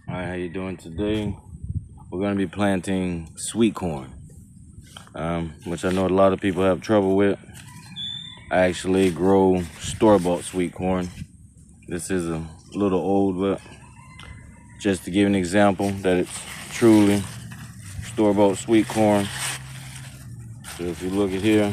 Alright, how you doing today? We're gonna be planting sweet corn, which I know a lot of people have trouble with. I actually grow store-bought sweet corn. This is a little old, but just to give an example that it's truly store-bought sweet corn. So if you look at here,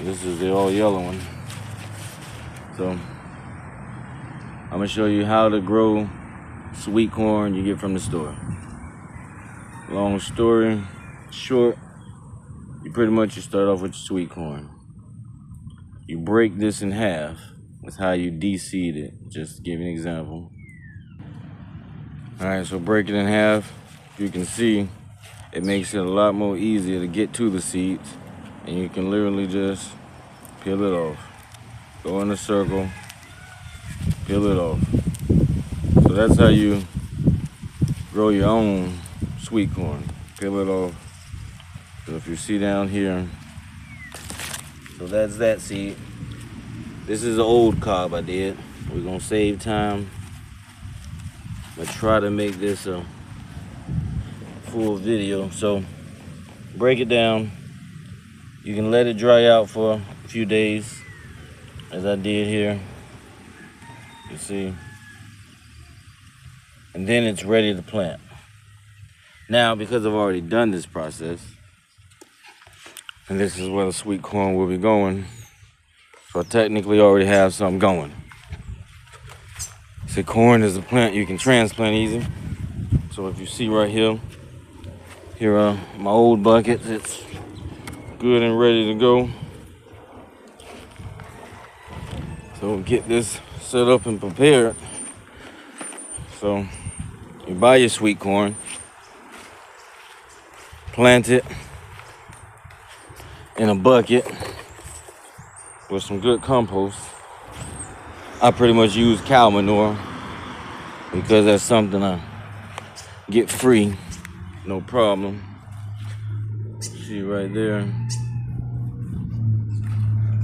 this is the all yellow one. So I'm gonna show you how to grow sweet corn you get from the store. Long story short, you pretty much start off with your sweet corn. You break this in half. That's how you de-seed it. Just to give you an example. All right, so break it in half. You can see it makes it a lot more easier to get to the seeds, and you can literally just peel it off. Go in a circle, peel it off. So that's how you grow your own sweet corn. Peel it off. So if you see down here, so that's that seed. This is an old cob I did. We're gonna save time. I'm gonna try to make this a full video. So break it down. You can let it dry out for a few days, as I did here. You see. And then it's ready to plant. Now, because I've already done this process, and this is where the sweet corn will be going, so I technically already have something going. See, corn is a plant you can transplant easy. So if you see right here, here are my old buckets. It's good and ready to go. So get this set up and prepared. So you buy your sweet corn, plant it in a bucket with some good compost. I pretty much use cow manure because that's something I get free, no problem. See right there.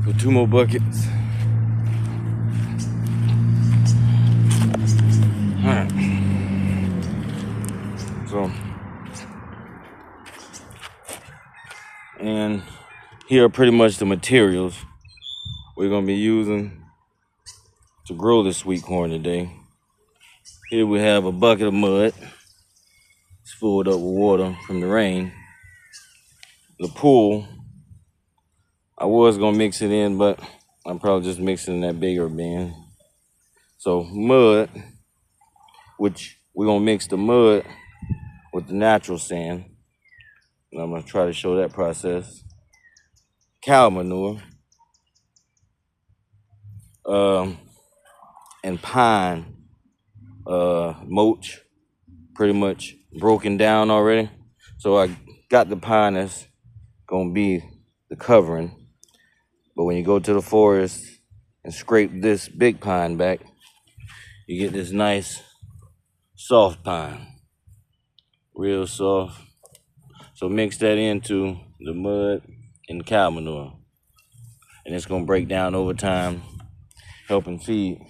Put 2 more buckets. All right. So, and here are pretty much the materials we're gonna be using to grow this sweet corn today. Here we have a bucket of mud. It's filled up with water from the rain. The pool, I was gonna mix it in, but I'm probably just mixing in that bigger bin. So mud, which we're gonna mix the mud with the natural sand. And I'm gonna try to show that process. Cow manure, and pine mulch, pretty much broken down already. So I got the pine that's gonna be the covering. But when you go to the forest and scrape this big pine back, you get this nice soft pine, real soft. So mix that into the mud and the cow manure, and it's gonna break down over time, helping feed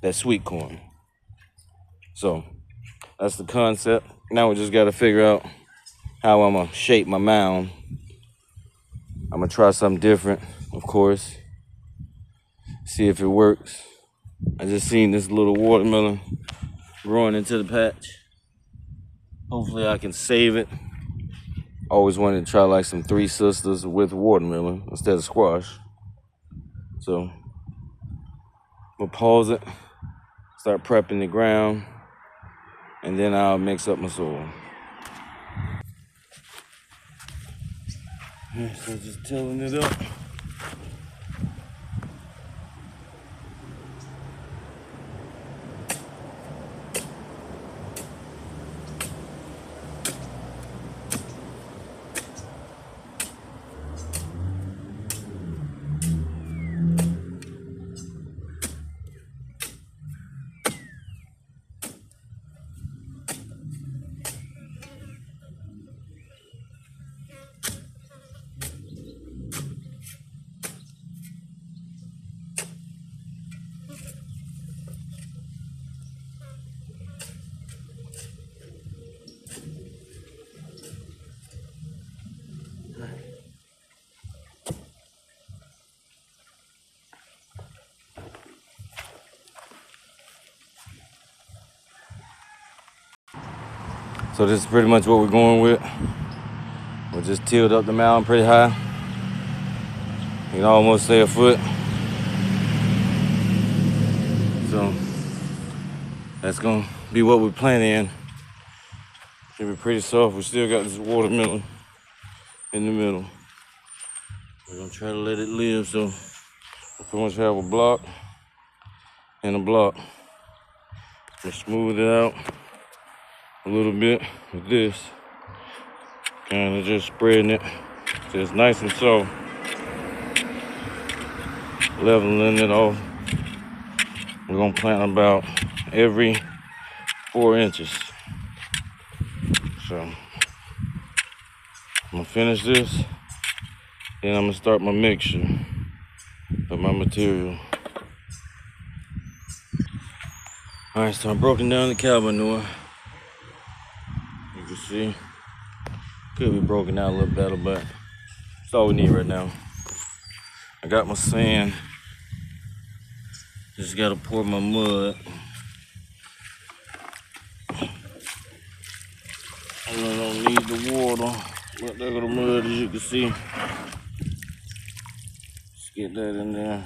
that sweet corn. So that's the concept. Now we just gotta figure out how I'm gonna shape my mound. I'm gonna try something different, of course, see if it works. I just seen this little watermelon growing into the patch. Hopefully I can save it. Always wanted to try like some Three Sisters with watermelon instead of squash. So we'll pause it, start prepping the ground, and then I'll mix up my soil. So just tilling it up. So this is pretty much what we're going with. We just tilled up the mountain pretty high. You can almost say a foot. So that's gonna be what we're planting. Should be pretty soft. We still got this watermelon in the middle. We're gonna try to let it live. So we pretty much have a block and a block. We'll smooth it out a little bit with this. Kind of just spreading it so it's nice and soft. Leveling it off. We're gonna plant about every 4 inches. So I'm gonna finish this, then I'm gonna start my mixture of my material. All right, so I'm broken down the cow manure. You can see, could be broken out a little better, but that's all we need right now. I got my sand. Just gotta pour my mud. I don't need the water, but there go the mud, as you can see. Let's get that in there.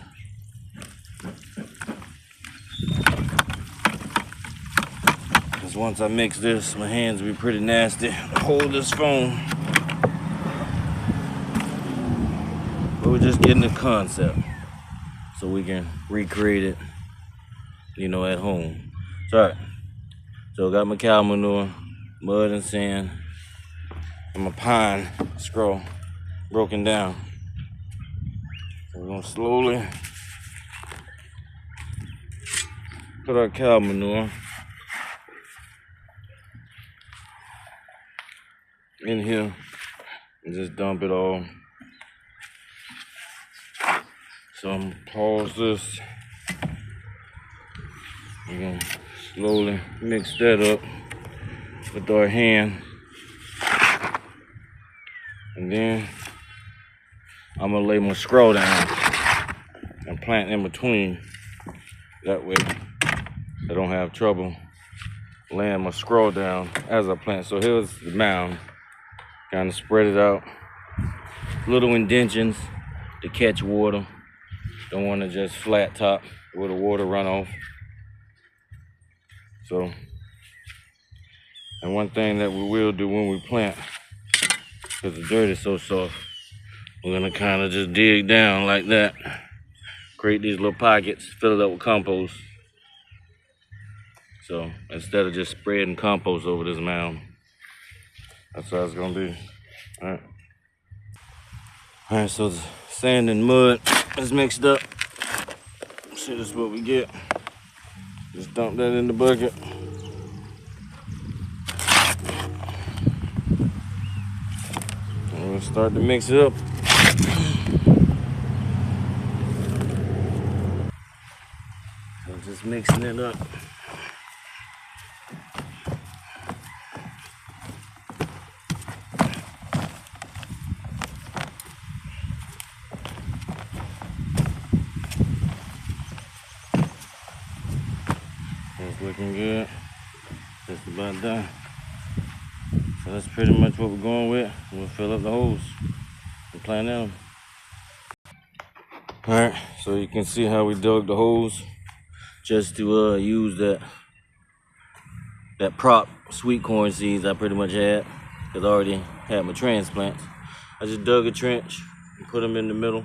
Because once I mix this, my hands will be pretty nasty to hold this phone. But we're just getting the concept so we can recreate it, you know, at home. So, all right. So I got my cow manure, mud and sand, and my pine scroll broken down. So we're gonna slowly put our cow manure in here and just dump it all. So I'm gonna pause this. We're gonna slowly mix that up with our hand. And then I'm gonna lay my scroll down and plant in between. That way I don't have trouble laying my scroll down as I plant. So here's the mound. Kind of spread it out. Little indentions to catch water. Don't want to just flat top where the water run off. So, and one thing that we will do when we plant, because the dirt is so soft, we're gonna kind of just dig down like that. Create these little pockets, fill it up with compost. So instead of just spreading compost over this mound, that's how it's gonna be. All right. All right, so the sand and mud is mixed up. See, this is what we get. Just dump that in the bucket. And we'll start to mix it up. So just mixing it up. It's looking good. Just about done. So that's pretty much what we're going with. We'll fill up the holes and plant them. All right, so you can see how we dug the holes just to use that prop sweet corn seeds I pretty much had, because I already had my transplants. I just dug a trench and put them in the middle.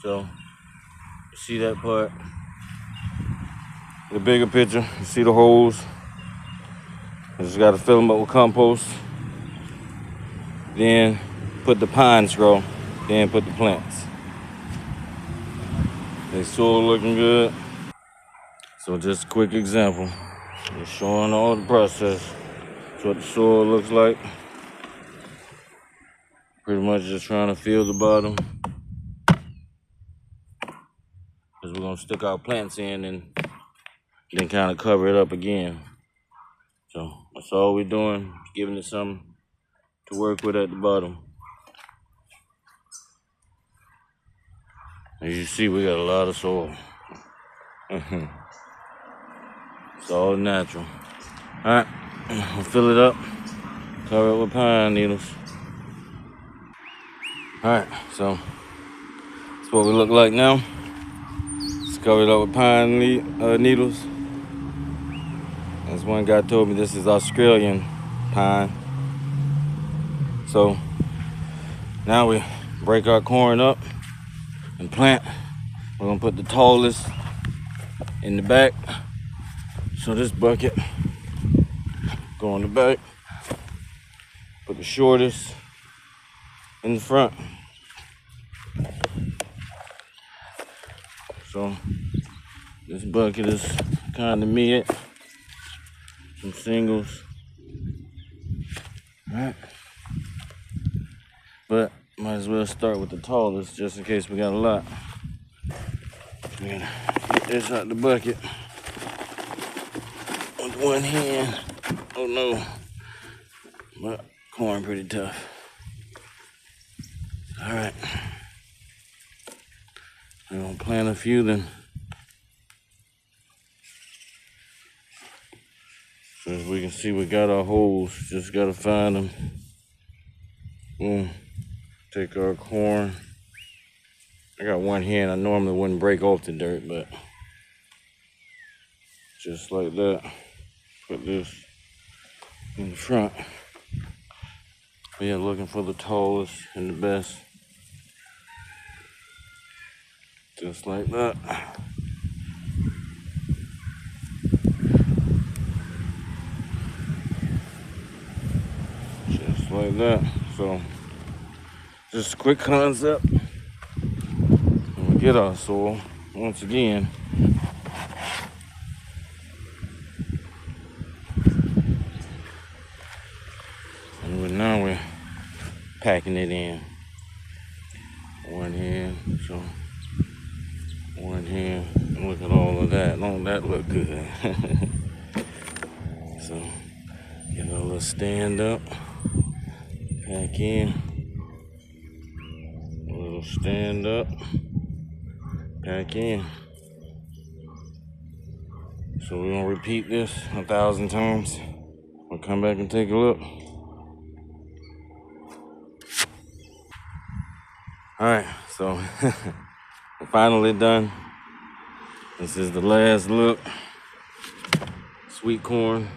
So you see that part. The bigger picture, you see the holes. I just got to fill them up with compost. Then put the pine scroll. Then put the plants. The soil looking good. So just a quick example. Just showing all the process. That's what the soil looks like. Pretty much just trying to fill the bottom. Because we're going to stick our plants in and then kind of cover it up again. So that's all we're doing, giving it something to work with at the bottom. As you see, we got a lot of soil. It's all natural. All right, We'll fill it up, cover it with pine needles. Alright, so that's what we look like now. It's covered up with pine needles. As one guy told me, this is Australian pine. So now we break our corn up and plant. We're gonna put the tallest in the back. So this bucket go in the back. Put the shortest in the front. So this bucket is kind of mid. Some singles. Alright. But might as well start with the tallest just in case we got a lot. We're gonna get this out the bucket with one hand. Oh no. But corn pretty tough. Alright. We're gonna plant a few then. So as we can see, we got our holes, just gotta find them. Take our corn. I got one hand, I normally wouldn't break off the dirt, but just like that. Put this in the front. But yeah, looking for the tallest and the best. Just like that. Just like that. So, just a quick concept. And we get our soil once again. And now we're packing it in. One hand, so one hand. And look at all of that. Don't that look good? So, get a little stand up. Pack in. A little stand up. Pack in. So we're gonna repeat this 1,000 times. We'll come back and take a look. Alright, so we're finally done. This is the last look. Sweet corn.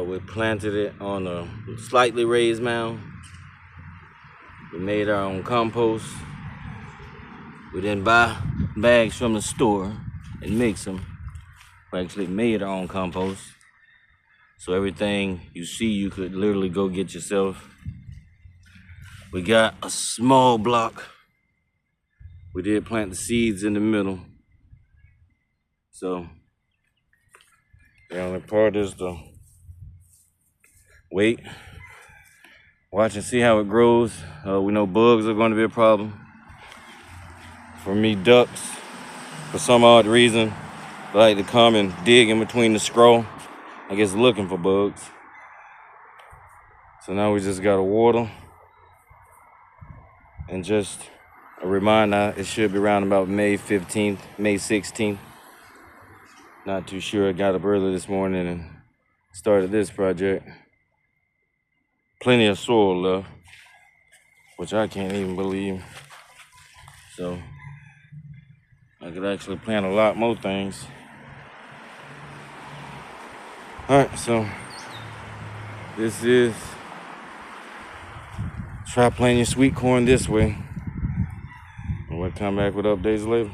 We planted it on a slightly raised mound. We made our own compost. We didn't buy bags from the store and mix them. We actually made our own compost. So everything you see, you could literally go get yourself. We got a small block. We did plant the seeds in the middle. So the only part is to wait, watch and see how it grows. We know bugs are going to be a problem. For me, ducks, for some odd reason, they like to come and dig in between the scroll, I guess looking for bugs. So now we just gotta water. And just a reminder, it should be around about May 15th, May 16th. Not too sure. I got up early this morning and started this project. Plenty of soil left, which I can't even believe. So I could actually plant a lot more things. All right, so this is, try planting your sweet corn this way. And we'll come back with updates later.